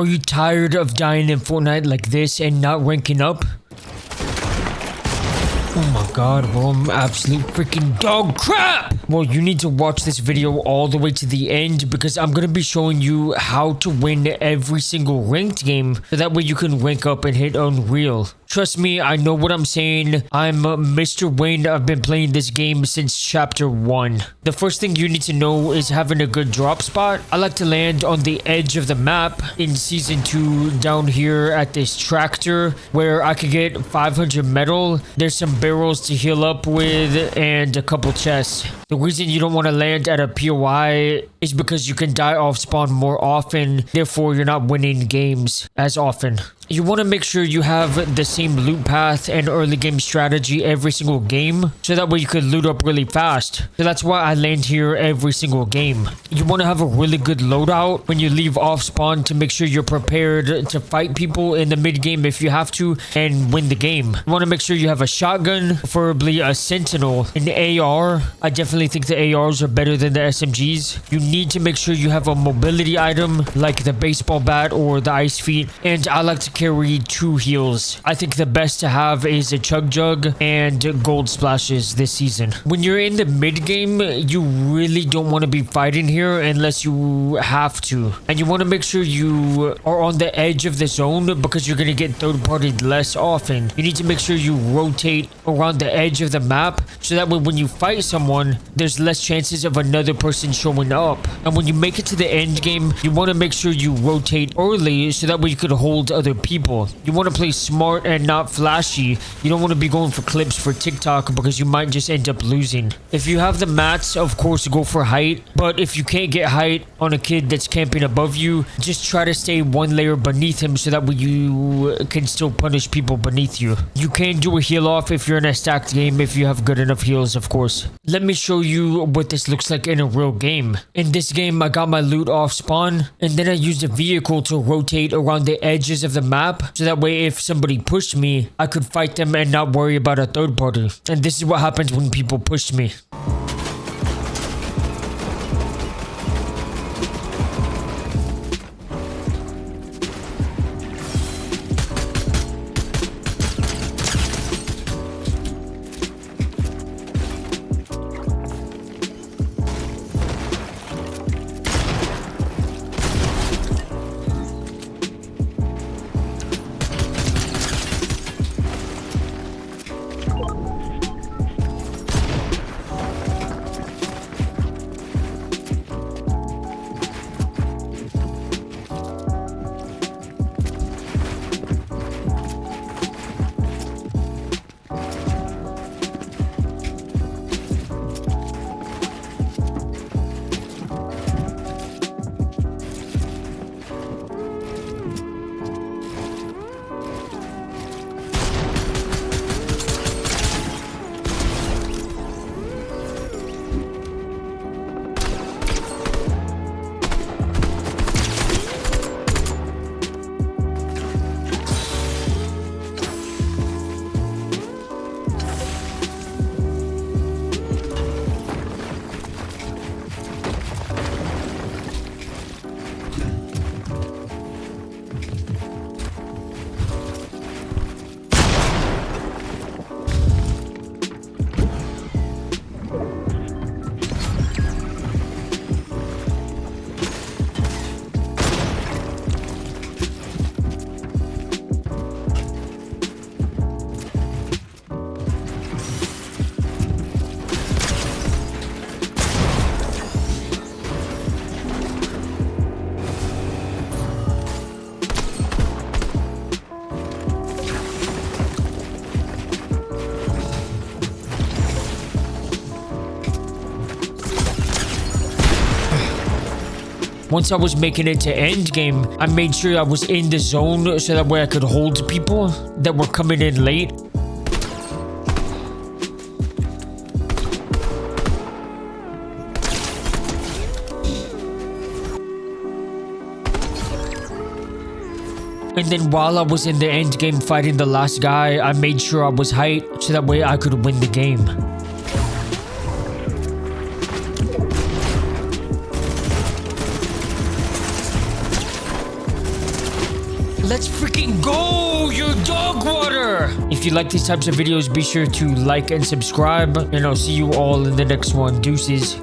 Are you tired of dying in Fortnite like this and not ranking up? Oh my god, bro, I'm absolute freaking dog crap! Well, you need to watch this video all the way to the end because I'm gonna be showing you how to win every single ranked game so that way you can rank up and hit Unreal. Trust me, I know what I'm saying. I'm Mr. Wayne. I've been playing this game since chapter 1. The first thing you need to know is having a good drop spot. I like to land on the edge of the map in season 2 down here at this tractor where I could get 500 metal. There's some barrels to heal up with and a couple chests. The reason you don't want to land at a POI is because you can die off spawn more often. Therefore, you're not winning games as often. You want to make sure you have the same loot path and early game strategy every single game so that way you can loot up really fast. So that's why I land here every single game. You want to have a really good loadout when you leave off spawn to make sure you're prepared to fight people in the mid game if you have to and win the game. You want to make sure you have a shotgun, preferably a sentinel, an AR. I definitely think the ARs are better than the SMGs. You need to make sure you have a mobility item like the baseball bat or the ice feet, and I like to carry 2 heals. I think the best to have is a chug jug and gold splashes this season. When you're in the mid game, you really don't want to be fighting here unless you have to. And you want to make sure you are on the edge of the zone because you're going to get third partied less often. You need to make sure you rotate around the edge of the map so that way when you fight someone, there's less chances of another person showing up. And when you make it to the end game, you want to make sure you rotate early so that way you could hold other people. You want to play smart and not flashy. You don't want to be going for clips for TikTok because you might just end up losing. If you have the mats, of course, go for height. But if you can't get height on a kid that's camping above you, just try to stay 1 layer beneath him so that way you can still punish people beneath you. You can do a heal off if you're in a stacked game if you have good enough heals, of course. Let me show you what this looks like in a real game. In this game, I got my loot off spawn and then I used a vehicle to rotate around the edges of the map so that way if somebody pushed me, I could fight them and not worry about a third party. And this is what happens when people push me. Once I was making it to end game, I made sure I was in the zone so that way I could hold people that were coming in late. And then while I was in the end game fighting the last guy, I made sure I was height so that way I could win the game. Let's freaking go! Your dog water! If you like these types of videos, be sure to like and subscribe. And I'll see you all in the next one. Deuces.